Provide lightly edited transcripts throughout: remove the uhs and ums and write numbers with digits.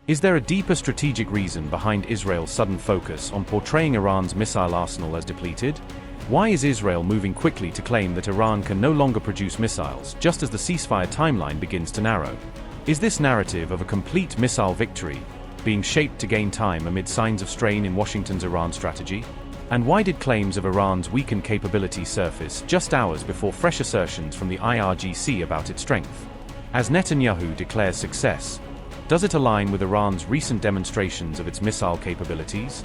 Is there a deeper strategic reason behind Israel's sudden focus on portraying Iran's missile arsenal as depleted? Why is Israel moving quickly to claim that Iran can no longer produce missiles just as the ceasefire timeline begins to narrow? Is this narrative of a complete missile victory being shaped to gain time amid signs of strain in Washington's Iran strategy? And why did claims of Iran's weakened capability surface just hours before fresh assertions from the IRGC about its strength? As Netanyahu declares success, does it align with Iran's recent demonstrations of its missile capabilities?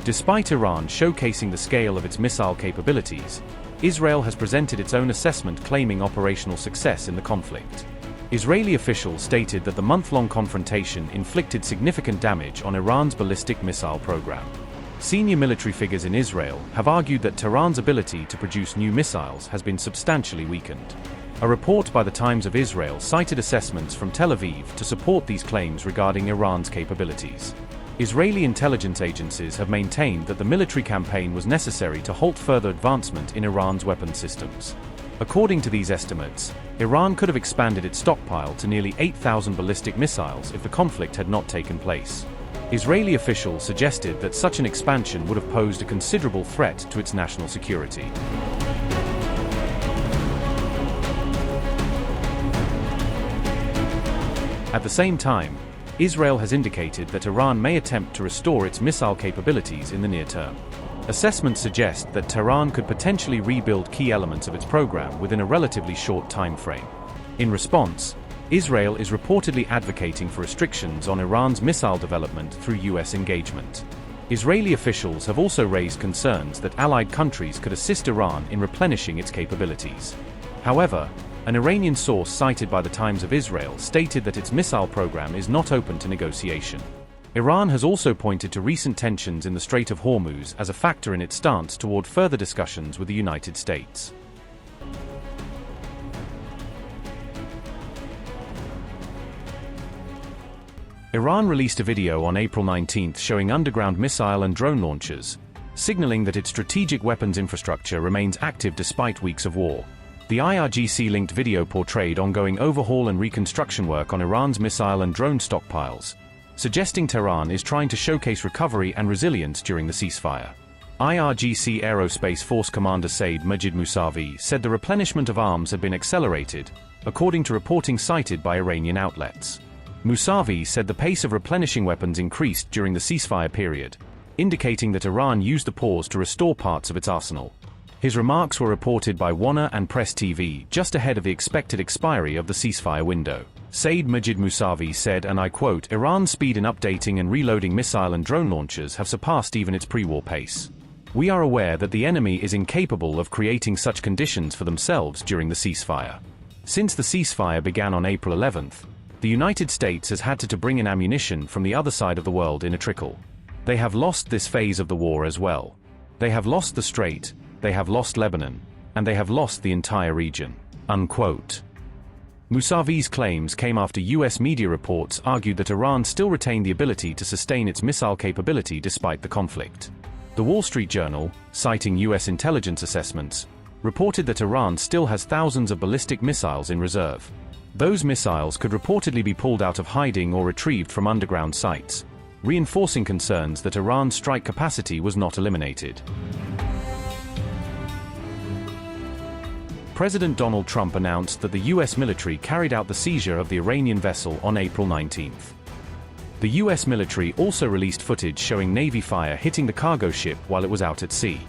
Despite Iran showcasing the scale of its missile capabilities, Israel has presented its own assessment claiming operational success in the conflict. Israeli officials stated that the month-long confrontation inflicted significant damage on Iran's ballistic missile program. Senior military figures in Israel have argued that Tehran's ability to produce new missiles has been substantially weakened. A report by the Times of Israel cited assessments from Tel Aviv to support these claims regarding Iran's capabilities. Israeli intelligence agencies have maintained that the military campaign was necessary to halt further advancement in Iran's weapons systems. According to these estimates, Iran could have expanded its stockpile to nearly 8,000 ballistic missiles if the conflict had not taken place. Israeli officials suggested that such an expansion would have posed a considerable threat to its national security. At the same time, Israel has indicated that Iran may attempt to restore its missile capabilities in the near term. Assessments suggest that Tehran could potentially rebuild key elements of its program within a relatively short time frame. In response, Israel is reportedly advocating for restrictions on Iran's missile development through U.S. engagement. Israeli officials have also raised concerns that allied countries could assist Iran in replenishing its capabilities. However, an Iranian source cited by the Times of Israel stated that its missile program is not open to negotiation. Iran has also pointed to recent tensions in the Strait of Hormuz as a factor in its stance toward further discussions with the United States. Iran released a video on April 19 showing underground missile and drone launchers, signaling that its strategic weapons infrastructure remains active despite weeks of war. The IRGC-linked video portrayed ongoing overhaul and reconstruction work on Iran's missile and drone stockpiles, suggesting Tehran is trying to showcase recovery and resilience during the ceasefire. IRGC Aerospace Force Commander Saeed Majid Mousavi said the replenishment of arms had been accelerated, according to reporting cited by Iranian outlets. Mousavi said the pace of replenishing weapons increased during the ceasefire period, indicating that Iran used the pause to restore parts of its arsenal. His remarks were reported by WANA and Press TV just ahead of the expected expiry of the ceasefire window. Saeed Majid Mousavi said, and I quote, "Iran's speed in updating and reloading missile and drone launchers have surpassed even its pre-war pace. We are aware that the enemy is incapable of creating such conditions for themselves during the ceasefire. Since the ceasefire began on April 11th, the United States has had to bring in ammunition from the other side of the world in a trickle. They have lost this phase of the war as well. They have lost the Strait, they have lost Lebanon, and they have lost the entire region." Unquote. Mousavi's claims came after US media reports argued that Iran still retained the ability to sustain its missile capability despite the conflict. The Wall Street Journal, citing US intelligence assessments, reported that Iran still has thousands of ballistic missiles in reserve. Those missiles could reportedly be pulled out of hiding or retrieved from underground sites, reinforcing concerns that Iran's strike capacity was not eliminated. President Donald Trump announced that the US military carried out the seizure of the Iranian vessel on April 19. The US military also released footage showing Navy fire hitting the cargo ship while it was out at sea.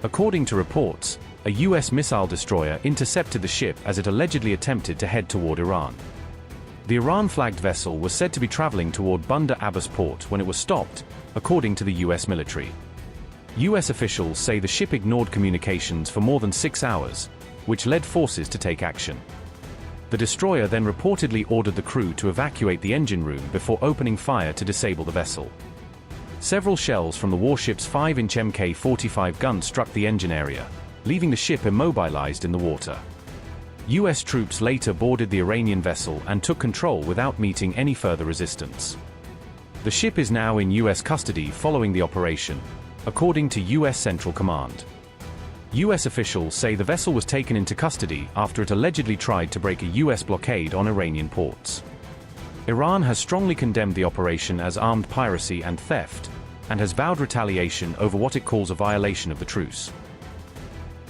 According to reports, a US missile destroyer intercepted the ship as it allegedly attempted to head toward Iran. The Iran-flagged vessel was said to be traveling toward Bandar Abbas port when it was stopped, according to the US military. US officials say the ship ignored communications for more than 6 hours, which led forces to take action. The destroyer then reportedly ordered the crew to evacuate the engine room before opening fire to disable the vessel. Several shells from the warship's 5-inch Mk-45 gun struck the engine area, leaving the ship immobilized in the water. US troops later boarded the Iranian vessel and took control without meeting any further resistance. The ship is now in US custody following the operation, according to US Central Command. US officials say the vessel was taken into custody after it allegedly tried to break a US blockade on Iranian ports. Iran has strongly condemned the operation as armed piracy and theft, and has vowed retaliation over what it calls a violation of the truce.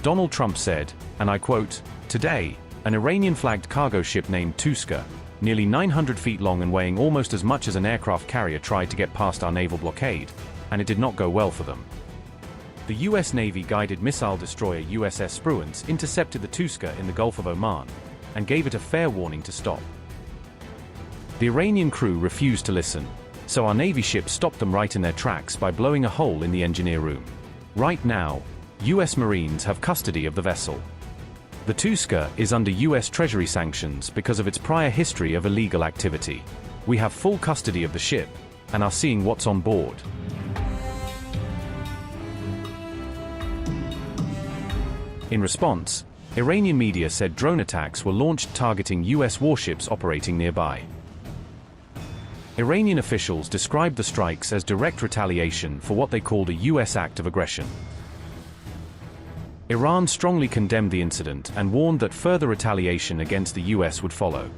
Donald Trump said, and I quote, "Today, an Iranian-flagged cargo ship named Tuska, nearly 900 feet long and weighing almost as much as an aircraft carrier, tried to get past our naval blockade, and it did not go well for them." The U.S. Navy guided missile destroyer USS Spruance intercepted the Tuska in the Gulf of Oman, and gave it a fair warning to stop. The Iranian crew refused to listen, so our Navy ship stopped them right in their tracks by blowing a hole in the engineer room. Right now, U.S. Marines have custody of the vessel. The Tuska is under U.S. Treasury sanctions because of its prior history of illegal activity. We have full custody of the ship, and are seeing what's on board. In response, Iranian media said drone attacks were launched targeting U.S. warships operating nearby. Iranian officials described the strikes as direct retaliation for what they called a U.S. act of aggression. Iran strongly condemned the incident and warned that further retaliation against the U.S. would follow.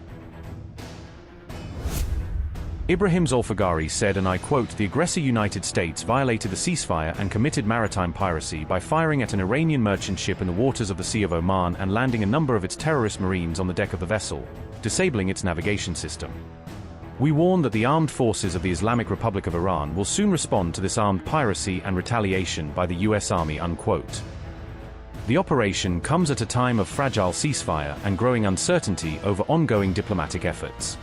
Ibrahim Zolfagari said, and I quote, "The aggressor United States violated the ceasefire and committed maritime piracy by firing at an Iranian merchant ship in the waters of the Sea of Oman and landing a number of its terrorist marines on the deck of the vessel, disabling its navigation system. We warn that the armed forces of the Islamic Republic of Iran will soon respond to this armed piracy and retaliation by the U.S. Army," unquote. The operation comes at a time of fragile ceasefire and growing uncertainty over ongoing diplomatic efforts.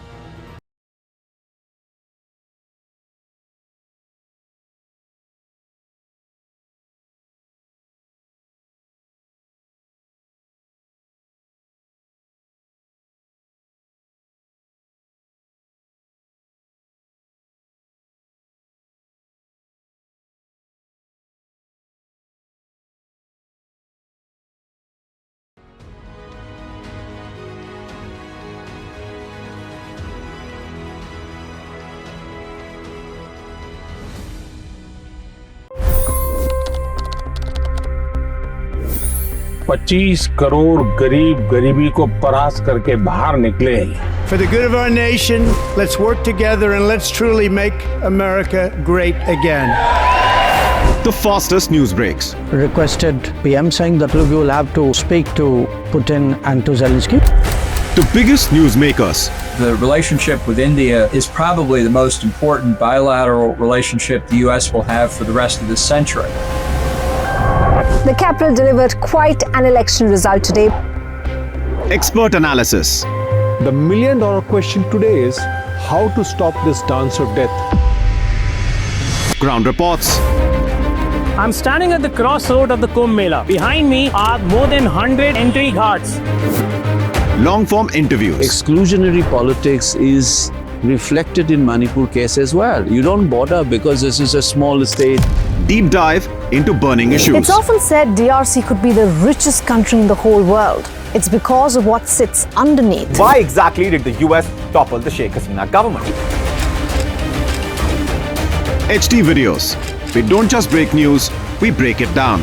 $25 crore गरीब गरीबी को परास्त करके बाहर निकले। For the good of our nation, let's work together and let's truly make America great again. The fastest news breaks. Requested PM saying that look, you will have to speak to Putin and to Zelensky. The biggest newsmakers. The relationship with India is probably the most important bilateral relationship the U.S. will have for the rest of this century. The capital delivered quite an election result today. Expert analysis. The million-dollar question today is how to stop this dance of death. Ground reports. I'm standing at the crossroad of the Kumbh Mela. Behind me are more than 100 entry guards. Long-form interviews. Exclusionary politics is reflected in Manipur case as well. You don't bother because this is a small state. Deep dive into burning issues. It's often said DRC could be the richest country in the whole world. It's because of what sits underneath. Why exactly did the US topple the Sheikh Hasina government? HD videos. We don't just break news, we break it down.